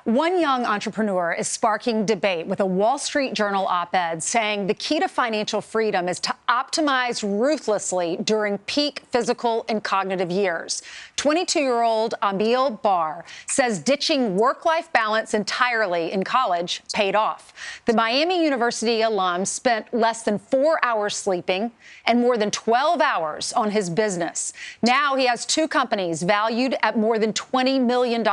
One young entrepreneur is sparking debate with a Wall Street Journal op-ed saying the key to financial freedom is to optimize ruthlessly during peak physical and cognitive years. 22-year-old Emil Barr says ditching work-life balance entirely in college paid off. The Miami University alum spent less than 4 hours sleeping and more than 12 hours on his business. Now he has two companies valued at more than $20 million.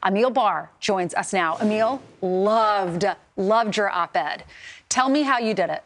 Emil Barr joins us now. Emil, loved your op-ed. Tell me how you did it.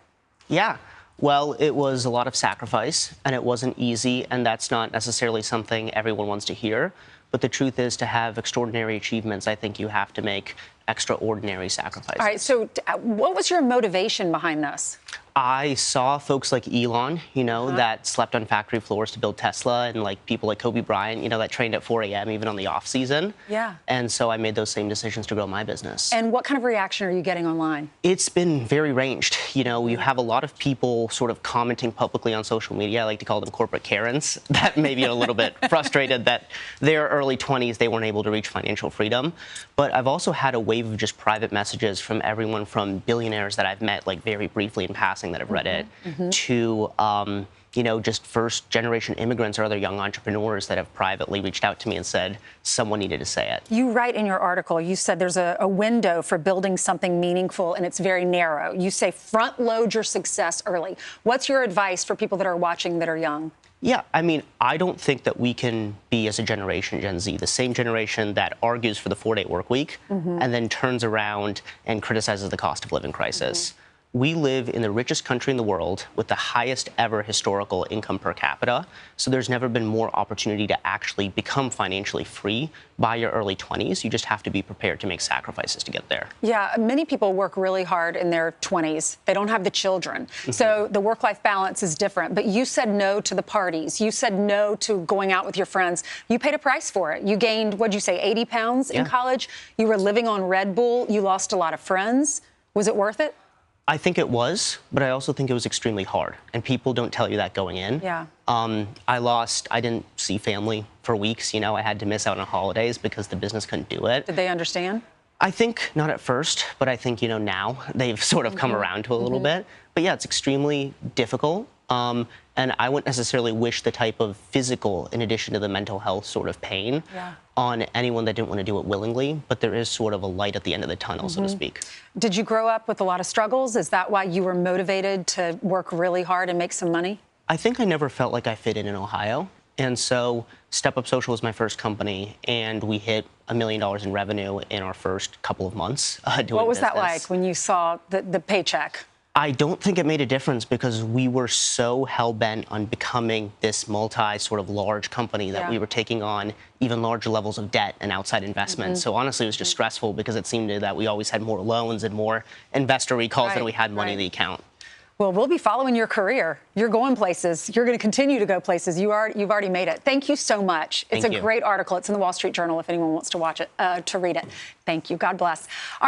Yeah. Well, it was a lot of sacrifice, and it wasn't easy, and that's not necessarily something everyone wants to hear. But the truth is, to have extraordinary achievements, I think you have to make extraordinary sacrifices. All right, so what was your motivation behind this? I saw folks like Elon, that slept on factory floors to build Tesla, and like people like Kobe Bryant, that trained at 4 a.m. even on the off season. Yeah. And so I made those same decisions to grow my business. And what kind of reaction are you getting online? It's been very ranged. You have a lot of people sort of commenting publicly on social media. I like to call them corporate Karens that maybe are a little bit frustrated that their early 20s, they weren't able to reach financial freedom. But I've also had a wave of just private messages from everyone from billionaires that I've met like very briefly in passing that have read it to, just first-generation immigrants or other young entrepreneurs that have privately reached out to me and said someone needed to say it. You write in your article, you said there's a window for building something meaningful, and it's very narrow. You say front-load your success early. What's your advice for people that are watching that are young? Yeah, I don't think that we can be, as a generation, Gen Z, the same generation that argues for the 4-day work week and then turns around and criticizes the cost of living crisis. We live in the richest country in the world with the highest ever historical income per capita. So there's never been more opportunity to actually become financially free by your early 20s. You just have to be prepared to make sacrifices to get there. Yeah, many people work really hard in their 20s. They don't have the children. So the work-life balance is different. But you said no to the parties. You said no to going out with your friends. You paid a price for it. You gained, what'd you say, 80 pounds in college? You were living on Red Bull. You lost a lot of friends. Was it worth it? I think it was, but I also think it was extremely hard, and people don't tell you that going in. Yeah. I didn't see family for weeks. I had to miss out on holidays because the business couldn't do it. Did they understand? I think not at first, but I think, now they've sort of come around to a little bit. But yeah, it's extremely difficult. And I wouldn't necessarily wish the type of physical, in addition to the mental health sort of pain, on anyone that didn't want to do it willingly. But there is sort of a light at the end of the tunnel, so to speak. Did you grow up with a lot of struggles? Is that why you were motivated to work really hard and make some money? I think I never felt like I fit in Ohio. And so Step Up Social was my first company, and we hit $1 million in revenue in our first couple of months doing business. What was that like when you saw the paycheck? I don't think it made a difference because we were so hell-bent on becoming this sort of large company that we were taking on even larger levels of debt and outside investment. So honestly, it was just stressful because it seemed that we always had more loans and more investor recalls than we had money in the account. Well, we'll be following your career. You're going places. You're going to continue to go places. You've already made it. Thank you so much. It's a great article. It's in the Wall Street Journal if anyone wants to watch it, to read it. Thank you. God bless. All right.